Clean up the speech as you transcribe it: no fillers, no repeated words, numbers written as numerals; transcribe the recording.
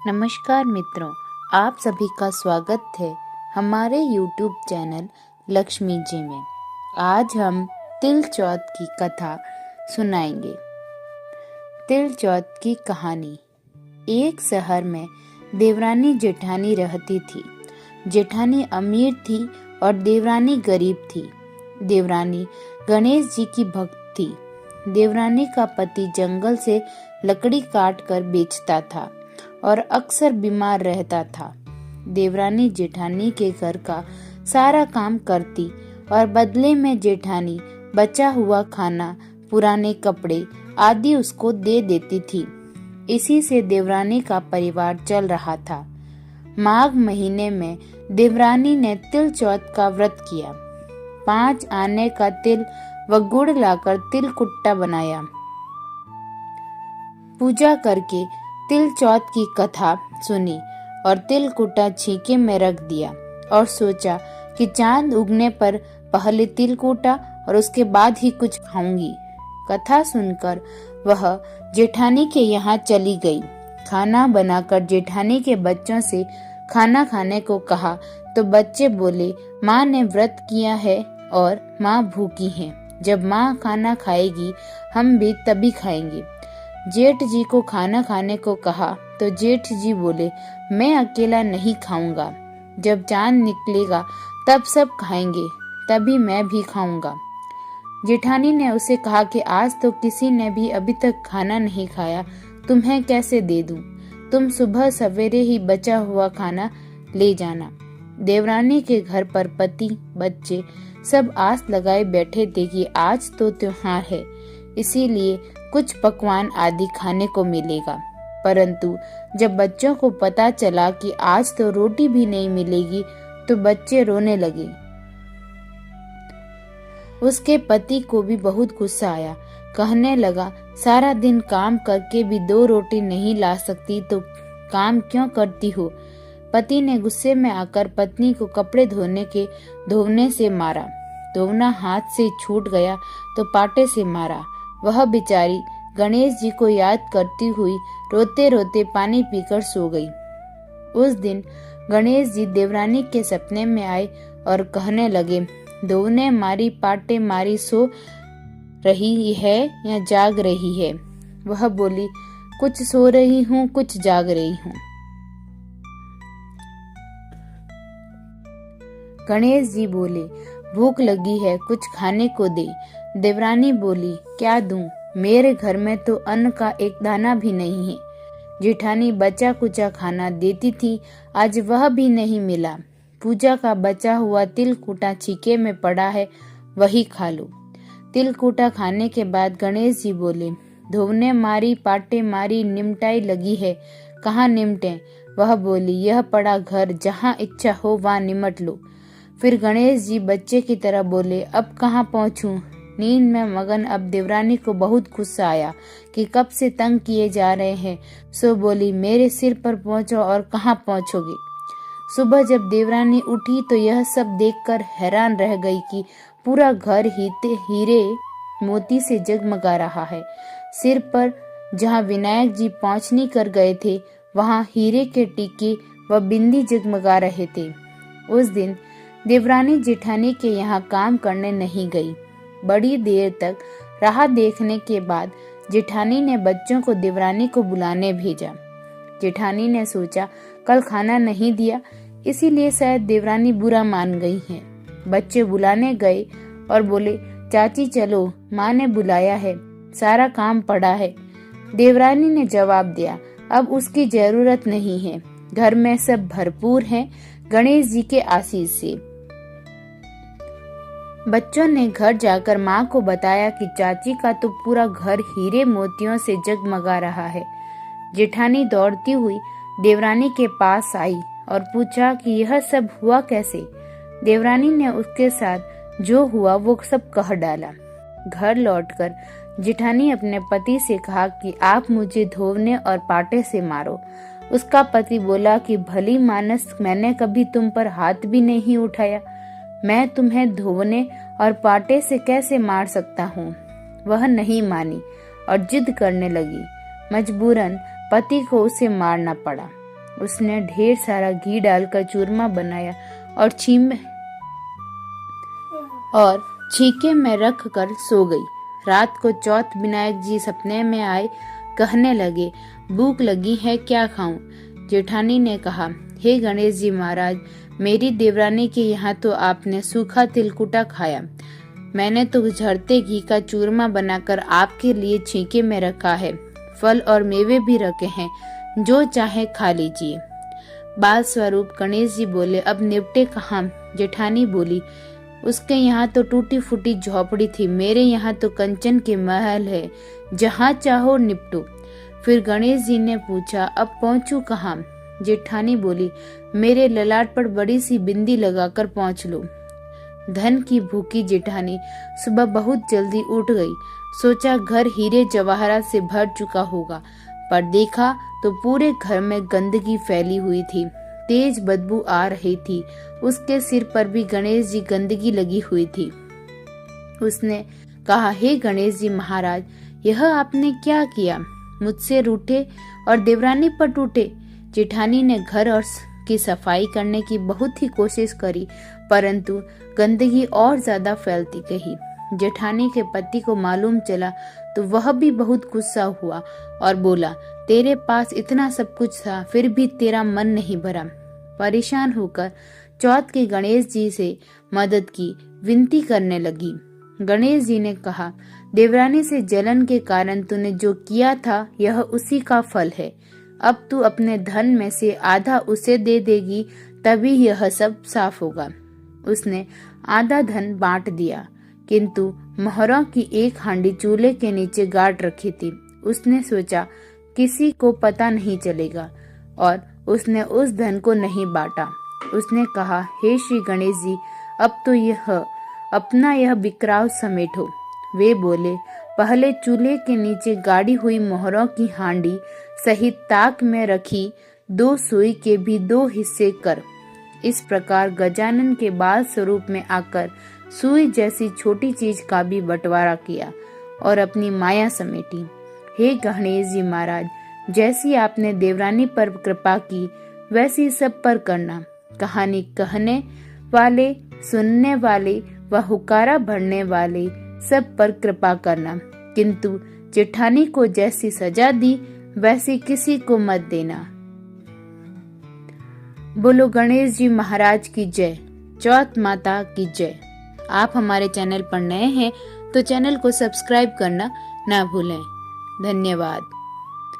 नमस्कार मित्रों, आप सभी का स्वागत है हमारे YouTube चैनल लक्ष्मी जी में। आज हम तिल चौथ की कथा सुनाएंगे। तिल चौथ की कहानी। एक शहर में देवरानी जेठानी रहती थी। जेठानी अमीर थी और देवरानी गरीब थी। देवरानी गणेश जी की भक्त थी। देवरानी का पति जंगल से लकड़ी काट कर बेचता था और अक्सर बीमार रहता था। देवरानी जेठानी के घर का सारा काम करती और बदले में जेठानी बचा हुआ खाना, पुराने कपड़े आदि उसको दे देती थी। इसी से देवरानी का परिवार चल रहा था। माघ महीने में देवरानी ने तिल चौथ का व्रत किया। 5 आने का तिल व गुड़ लाकर तिल कुट्टा बनाया। पूजा करके तिल चौथ की कथा सुनी और तिल कुट्टा छीके में रख दिया और सोचा कि चांद उगने पर पहले तिल कुट्टा और उसके बाद ही कुछ खाऊंगी। कथा सुनकर वह जेठानी के यहाँ चली गई। खाना बनाकर जेठानी के बच्चों से खाना खाने को कहा तो बच्चे बोले, माँ ने व्रत किया है और माँ भूखी है। जब माँ खाना खाएगी हम भी तभी खाएंगे। जेठ जी को खाना खाने को कहा तो जेठ जी बोले, मैं अकेला नहीं खाऊंगा। जब चांद निकलेगा तब सब खाएंगे, तभी मैं भी खाऊंगा। जेठानी ने उसे कहा कि आज तो किसी ने भी अभी तक खाना नहीं खाया, तुम्हें कैसे दे दूं? तुम सुबह सवेरे ही बचा हुआ खाना ले जाना। देवरानी के घर पर पति बच्चे सब आस लगाए बैठे थे कि आज तो त्योहार है, इसीलिए कुछ पकवान आदि खाने को मिलेगा। परंतु जब बच्चों को पता चला कि आज तो रोटी भी नहीं मिलेगी तो बच्चे रोने लगे। उसके पति को भी बहुत गुस्सा आया। कहने लगा, सारा दिन काम करके भी 2 रोटी नहीं ला सकती तो काम क्यों करती हो? पति ने गुस्से में आकर पत्नी को कपड़े धोने से मारा। धोना हाथ से छूट गया तो पाटे से मारा। वह बेचारी गणेश जी को याद करती हुई रोते रोते पानी पीकर सो गई। उस दिन गणेश जी देवरानी के सपने में आए और कहने लगे, दोने मारी पाटे मारी, सो रही है या जाग रही है? वह बोली, कुछ सो रही हूँ, कुछ जाग रही हूँ। गणेश जी बोले, भूख लगी है, कुछ खाने को दे। देवरानी बोली, क्या दूं? मेरे घर में तो अन्न का एक दाना भी नहीं है। जेठानी बचा कुचा खाना देती थी, आज वह भी नहीं मिला। पूजा का बचा हुआ तिल कूटा छीके में पड़ा है, वही खा लो। तिल कूटा खाने के बाद गणेश जी बोले, धोने मारी पाटे मारी, निमटाई लगी है, कहाँ निमटे? वह बोली, यह पड़ा घर, जहाँ इच्छा हो वहाँ निमट लो। फिर गणेश जी बच्चे की तरह बोले, अब कहाँ पहुँचूं? नींद में मगन अब देवरानी को बहुत गुस्सा आया कि कब से तंग किए जा रहे हैं, सो बोली, मेरे सिर पर पहुँचो और कहाँ पहुँचोगे? सुबह जब देवरानी उठी तो यह सब देखकर हैरान रह गई कि पूरा घर हीरे मोती से जगमगा रहा है। सिर पर जहाँ विनायक जी पहुँचनी कर गए थे वहाँ हीरे के टीके व बिंदी जगमगा रहे थे। उस दिन देवरानी जेठानी के यहाँ काम करने नहीं गई। बड़ी देर तक राह देखने के बाद जेठानी ने बच्चों को देवरानी को बुलाने भेजा। जेठानी ने सोचा, कल खाना नहीं दिया, इसीलिए शायद देवरानी बुरा मान गई है। बच्चे बुलाने गए और बोले, चाची चलो, माँ ने बुलाया है, सारा काम पड़ा है। देवरानी ने जवाब दिया, अब उसकी जरूरत नहीं है, घर में सब भरपूर हैं, गणेश जी के आशीष से। बच्चों ने घर जाकर माँ को बताया कि चाची का तो पूरा घर हीरे मोतियों से जगमगा रहा है। जेठानी दौड़ती हुई देवरानी के पास आई और पूछा कि यह सब हुआ कैसे। देवरानी ने उसके साथ जो हुआ वो सब कह डाला। घर लौटकर जेठानी अपने पति से कहा कि आप मुझे धोने और पाटे से मारो। उसका पति बोला कि भली मानस, मैंने कभी तुम पर हाथ भी नहीं उठाया, मैं तुम्हें धोने और पाटे से कैसे मार सकता हूँ? वह नहीं मानी और जिद करने लगी। मजबूरन पति को उसे मारना पड़ा। उसने ढेर सारा घी डालकर चूरमा बनाया और छीके में रख कर सो गई। रात को चौथ विनायक जी सपने में आए, कहने लगे, भूख लगी है, क्या खाऊं? जेठानी ने कहा, हे गणेश जी महाराज, मेरी देवरानी के यहाँ तो आपने सूखा तिलकुटा खाया, मैंने तो झरते घी का चूरमा बनाकर आपके लिए छीके में रखा है, फल और मेवे भी रखे हैं, जो चाहे खा लीजिए। बाल स्वरूप गणेश जी बोले, अब निपटे कहाँ? जेठानी बोली, उसके यहाँ तो टूटी फूटी झोपड़ी थी, मेरे यहाँ तो कंचन के महल है, जहाँ चाहो निपटो। फिर गणेश जी ने पूछा, अब पहुँचू कहाँ? जेठानी बोली, मेरे ललाट पर बड़ी सी बिंदी लगाकर पहुँच लो। धन की भूखी जेठानी सुबह बहुत जल्दी उठ गई। सोचा घर हीरे जवाहरात से भर चुका होगा, पर देखा तो पूरे घर में गंदगी फैली हुई थी, तेज बदबू आ रही थी। उसके सिर पर भी गणेश जी गंदगी लगी हुई थी। उसने कहा, हे गणेश जी महाराज, यह आपने क्या किया? मुझसे रूठे और देवरानी पर टूटे। जेठानी ने घर और की सफाई करने की बहुत ही कोशिश करी, परंतु गंदगी और ज्यादा फैलती गई। जेठानी के पति को मालूम चला तो वह भी बहुत गुस्सा हुआ और बोला, तेरे पास इतना सब कुछ था, फिर भी तेरा मन नहीं भरा। परेशान होकर चौथ के गणेश जी से मदद की विनती करने लगी। गणेश जी ने कहा, देवरानी से जलन के कारण तूने जो किया था, यह उसी का फल है। अब तू अपने धन में से आधा उसे दे देगी, तभी यह सब साफ होगा। उसने आधा धन बांट दिया, किंतु मोहरों की एक हांडी चूल्हे के नीचे गाड़ रखी थी। उसने सोचा किसी को पता नहीं चलेगा, और उसने उस धन को नहीं बांटा। उसने कहा, हे श्री गणेश जी, अब तो यह अपना यह बिखराव समेटो। वे बोले, पहले चूल्हे के नीचे गाड़ी हुई मोहरों की हांडी सहित ताक में रखी 2 सुई के भी 2 हिस्से कर। इस प्रकार गजानन के बाल स्वरूप में आकर सुई जैसी छोटी चीज का भी बंटवारा किया और अपनी माया समेटी। हे गणेश जी महाराज, जैसी आपने देवरानी पर कृपा की, वैसी सब पर करना। कहानी कहने वाले, सुनने वाले व हुकारा भरने वाले सब पर कृपा करना, किंतु जेठानी को जैसी सजा दी, वैसी किसी को मत देना। बोलो गणेश जी महाराज की जय, चौथ माता की जय। आप हमारे चैनल पर नए हैं तो चैनल को सब्सक्राइब करना ना भूलें। धन्यवाद।